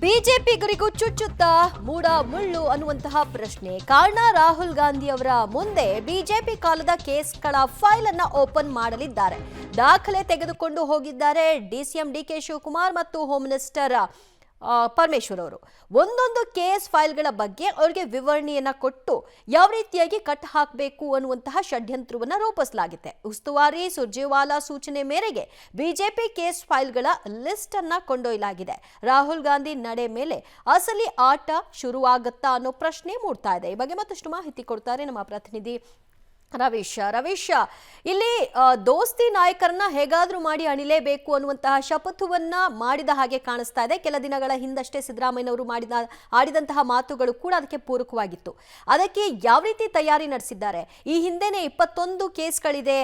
ಬಿಜೆಪಿಗರಿಗೂ ಚುಚ್ಚುತ್ತಾ ಮೂಡ ಮುಳ್ಳು ಅನ್ನುವಂತಹ ಪ್ರಶ್ನೆ. ಕಾರಣ ರಾಹುಲ್ ಗಾಂಧಿ ಅವರ ಮುಂದೆ ಬಿಜೆಪಿ ಕಾಲದ ಕೇಸ್ಗಳ ಫೈಲ್ ಅನ್ನ ಓಪನ್ ಮಾಡಲಿದ್ದಾರೆ. ದಾಖಲೆ ತೆಗೆದುಕೊಂಡು ಹೋಗಿದ್ದಾರೆ ಡಿಸಿಎಂ ಡಿಕೆ ಶಿವಕುಮಾರ್ ಮತ್ತು ಹೋಮ್ ಮಿನಿಸ್ಟರ್ ಪರಮೇಶ್ವರ್ ಅವರು. ಒಂದೊಂದು ಕೇಸ್ ಫೈಲ್ಗಳ ಬಗ್ಗೆ ಅವರಿಗೆ ವಿವರಣೆಯನ್ನ ಕೊಟ್ಟು ಯಾವ ರೀತಿಯಾಗಿ ಕಟ್ ಹಾಕಬೇಕು ಅನ್ನುವಂತಹ ಷಡ್ಯಂತ್ರವನ್ನ ರೂಪಿಸಲಾಗಿದೆ. ಉಸ್ತುವಾರಿ ಸುರ್ಜೇವಾಲಾ ಸೂಚನೆ ಮೇರೆಗೆ ಬಿಜೆಪಿ ಕೇಸ್ ಫೈಲ್ಗಳ ಲಿಸ್ಟ್ ಅನ್ನ ಕೊಂಡೊಯ್ಯಲಾಗಿದೆ. ರಾಹುಲ್ ಗಾಂಧಿ ನಡೆ ಮೇಲೆ ಅಸಲಿ ಆಟ ಶುರುವಾಗುತ್ತಾ ಅನ್ನೋ ಪ್ರಶ್ನೆ ಮೂಡ್ತಾ ಇದೆ. ಈ ಬಗ್ಗೆ ಮತ್ತಷ್ಟು ಮಾಹಿತಿ ಕೊಡ್ತಾರೆ ನಮ್ಮ ಪ್ರತಿನಿಧಿ ರವೀಶ್. ಇಲ್ಲಿ ದೋಸ್ತಿ ನಾಯಕರನ್ನ ಹೇಗಾದ್ರೂ ಮಾಡಿ ಅಣಿಲೇಬೇಕು ಅನ್ನುವಂತಹ ಶಪಥವನ್ನ ಮಾಡಿದ ಹಾಗೆ ಕಾಣಿಸ್ತಾ ಇದೆ. ಕೆಲ ದಿನಗಳ ಹಿಂದಷ್ಟೇ ಸಿದ್ದರಾಮಯ್ಯನವರು ಆಡಿದಂತಹ ಮಾತುಗಳು ಕೂಡ ಅದಕ್ಕೆ ಪೂರಕವಾಗಿತ್ತು. ಅದಕ್ಕೆ ಯಾವ ರೀತಿ ತಯಾರಿ ನಡೆಸಿದ್ದಾರೆ? ಈ ಹಿಂದೆನೆ 21 ಕೇಸ್ಗಳಿದೆ,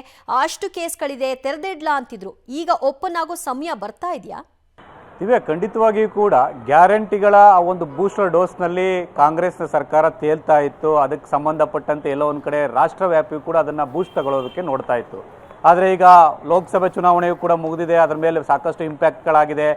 ಅಷ್ಟು ಕೇಸ್ಗಳಿದೆ, ತೆರೆದಿಡ್ಲಾ ಅಂತಿದ್ರು. ಈಗ ಓಪನ್ ಆಗೋ ಸಮಯ ಬರ್ತಾ ಇದೆಯಾ? ಇವೇ ಖಂಡಿತವಾಗಿಯೂ ಕೂಡ ಗ್ಯಾರಂಟಿಗಳ ಆ ಒಂದು ಬೂಸ್ಟರ್ ಡೋಸ್ನಲ್ಲಿ ಕಾಂಗ್ರೆಸ್ನ ಸರ್ಕಾರ ತೇಲ್ತಾ ಇತ್ತು. ಅದಕ್ಕೆ ಸಂಬಂಧಪಟ್ಟಂತೆ ಎಲ್ಲೋ ಒಂದು ಕಡೆ ರಾಷ್ಟ್ರವ್ಯಾಪಿಯೂ ಕೂಡ ಅದನ್ನು ಬೂಸ್ಟ್ ತಗೊಳ್ಳೋದಕ್ಕೆ ನೋಡ್ತಾ ಇತ್ತು. ಆದರೆ ಈಗ ಲೋಕಸಭೆ ಚುನಾವಣೆಯೂ ಕೂಡ ಮುಗಿದಿದೆ, ಅದರ ಮೇಲೆ ಸಾಕಷ್ಟು ಇಂಪ್ಯಾಕ್ಟ್ಗಳಾಗಿದೆ.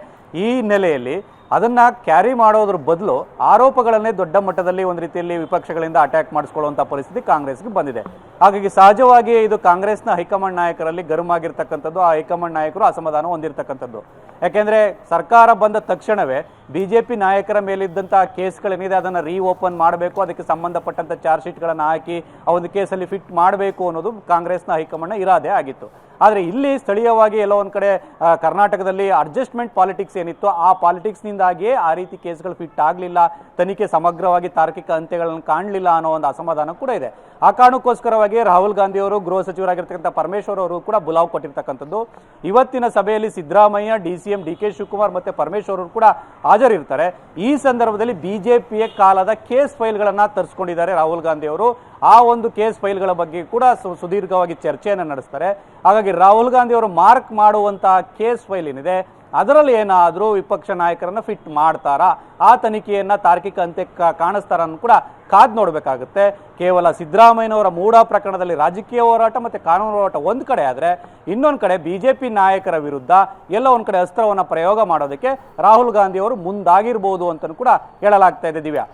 ಈ ಹಿನ್ನೆಲೆಯಲ್ಲಿ ಅದನ್ನು ಕ್ಯಾರಿ ಮಾಡೋದ್ರ ಬದಲು ಆರೋಪಗಳನ್ನೇ ದೊಡ್ಡ ಮಟ್ಟದಲ್ಲಿ ಒಂದು ರೀತಿಯಲ್ಲಿ ವಿಪಕ್ಷಗಳಿಂದ ಅಟ್ಯಾಕ್ ಮಾಡಿಸ್ಕೊಳ್ಳುವಂಥ ಪರಿಸ್ಥಿತಿ ಕಾಂಗ್ರೆಸ್ಗೆ ಬಂದಿದೆ. ಹಾಗಾಗಿ ಸಹಜವಾಗಿ ಇದು ಕಾಂಗ್ರೆಸ್ನ ಹೈಕಮಾಂಡ್ ನಾಯಕರಲ್ಲಿ ಗರುಮಾಗಿರ್ತಕ್ಕಂಥದ್ದು. ಆ ಹೈಕಮಾಂಡ್ ನಾಯಕರು ಅಸಮಾಧಾನ ಹೊಂದಿರತಕ್ಕಂಥದ್ದು. ಯಾಕೆಂದರೆ ಸರ್ಕಾರ ಬಂದ ತಕ್ಷಣವೇ ಬಿಜೆಪಿ ನಾಯಕರ ಮೇಲಿದ್ದಂಥ ಕೇಸ್ಗಳೇನಿದೆ ಅದನ್ನು ಓಪನ್ ಮಾಡಬೇಕು, ಅದಕ್ಕೆ ಸಂಬಂಧಪಟ್ಟಂಥ ಚಾರ್ಜ್ ಶೀಟ್ಗಳನ್ನು ಹಾಕಿ ಆ ಒಂದು ಕೇಸಲ್ಲಿ ಫಿಟ್ ಮಾಡಬೇಕು ಅನ್ನೋದು ಕಾಂಗ್ರೆಸ್ನ ಹೈಕಮಾಂಡ್ನ ಇರಾದೆ ಆಗಿತ್ತು. ಆದರೆ ಇಲ್ಲಿ ಸ್ಥಳೀಯವಾಗಿ ಎಲ್ಲೋ ಒಂದು ಕಡೆ ಕರ್ನಾಟಕದಲ್ಲಿ ಅಡ್ಜಸ್ಟ್ಮೆಂಟ್ ಪಾಲಿಟಿಕ್ಸ್ ಏನಿತ್ತು, ಆ ಪಾಲಿಟಿಕ್ಸ್ನಿಂದಾಗಿಯೇ ಆ ರೀತಿ ಕೇಸ್ಗಳು ಫಿಟ್ ಆಗಲಿಲ್ಲ, ತನಿಖೆ ಸಮಗ್ರವಾಗಿ ತಾರ್ಕಿಕ ಅಂತ್ಯಗಳನ್ನು ಕಾಣಲಿಲ್ಲ ಅನ್ನೋ ಒಂದು ಅಸಮಾಧಾನ ಕೂಡ ಇದೆ. ಆ ಕಾರಣಕ್ಕೋಸ್ಕರವಾಗಿ ರಾಹುಲ್ ಗಾಂಧಿ ಅವರು, ಗೃಹ ಸಚಿವರಾಗಿರ್ತಕ್ಕಂಥ ಪರಮೇಶ್ವರ್ ಅವರು ಕೂಡ ಬುಲಾವ್ ಕೊಟ್ಟಿರ್ತಕ್ಕಂಥದ್ದು. ಇವತ್ತಿನ ಸಭೆಯಲ್ಲಿ ಸಿದ್ದರಾಮಯ್ಯ, ಡಿಸಿಎಂ ಡಿಕೆ ಶಿವಕುಮಾರ್ ಮತ್ತು ಪರಮೇಶ್ವರ್ ಅವರು ಕೂಡ ಹಾಜರಿರ್ತಾರೆ. ಈ ಸಂದರ್ಭದಲ್ಲಿ ಬಿಜೆಪಿಯ ಕಾಲದ ಕೇಸ್ ಫೈಲ್ಗಳನ್ನು ತರಿಸ್ಕೊಂಡಿದ್ದಾರೆ ರಾಹುಲ್ ಗಾಂಧಿ ಅವರು. ಆ ಒಂದು ಕೇಸ್ ಫೈಲ್ಗಳ ಬಗ್ಗೆ ಕೂಡ ಸುದೀರ್ಘವಾಗಿ ಚರ್ಚೆಯನ್ನು ನಡೆಸ್ತಾರೆ. ಹಾಗಾಗಿ ರಾಹುಲ್ ಗಾಂಧಿ ಅವರು ಮಾರ್ಕ್ ಮಾಡುವಂತಹ ಕೇಸ್ ಫೈಲ್ ಏನಿದೆ ಅದರಲ್ಲಿ ಏನಾದರೂ ವಿಪಕ್ಷ ನಾಯಕರನ್ನ ಫಿಟ್ ಮಾಡ್ತಾರಾ, ಆ ತನಿಖೆಯನ್ನ ತಾರ್ಕಿಕ ಅಂತ್ಯಕ್ಕೆ ಕಾಣಿಸ್ತಾರ ಅನ್ನೋ ಕೂಡ ಕಾದ್ ನೋಡಬೇಕಾಗುತ್ತೆ. ಕೇವಲ ಸಿದ್ದರಾಮಯ್ಯನವರ ಮೂಢ ಪ್ರಕರಣದಲ್ಲಿ ರಾಜಕೀಯ ಹೋರಾಟ ಮತ್ತು ಕಾನೂನು ಹೋರಾಟ ಒಂದು ಕಡೆ ಆದರೆ, ಇನ್ನೊಂದು ಕಡೆ ಬಿಜೆಪಿ ನಾಯಕರ ವಿರುದ್ಧ ಎಲ್ಲ ಒಂದು ಕಡೆ ಅಸ್ತ್ರವನ್ನು ಪ್ರಯೋಗ ಮಾಡೋದಕ್ಕೆ ರಾಹುಲ್ ಗಾಂಧಿ ಅವರು ಮುಂದಾಗಿರ್ಬೋದು ಅಂತ ಕೂಡ ಹೇಳಲಾಗ್ತಾ ಇದೆ. ದಿವ್ಯಾ,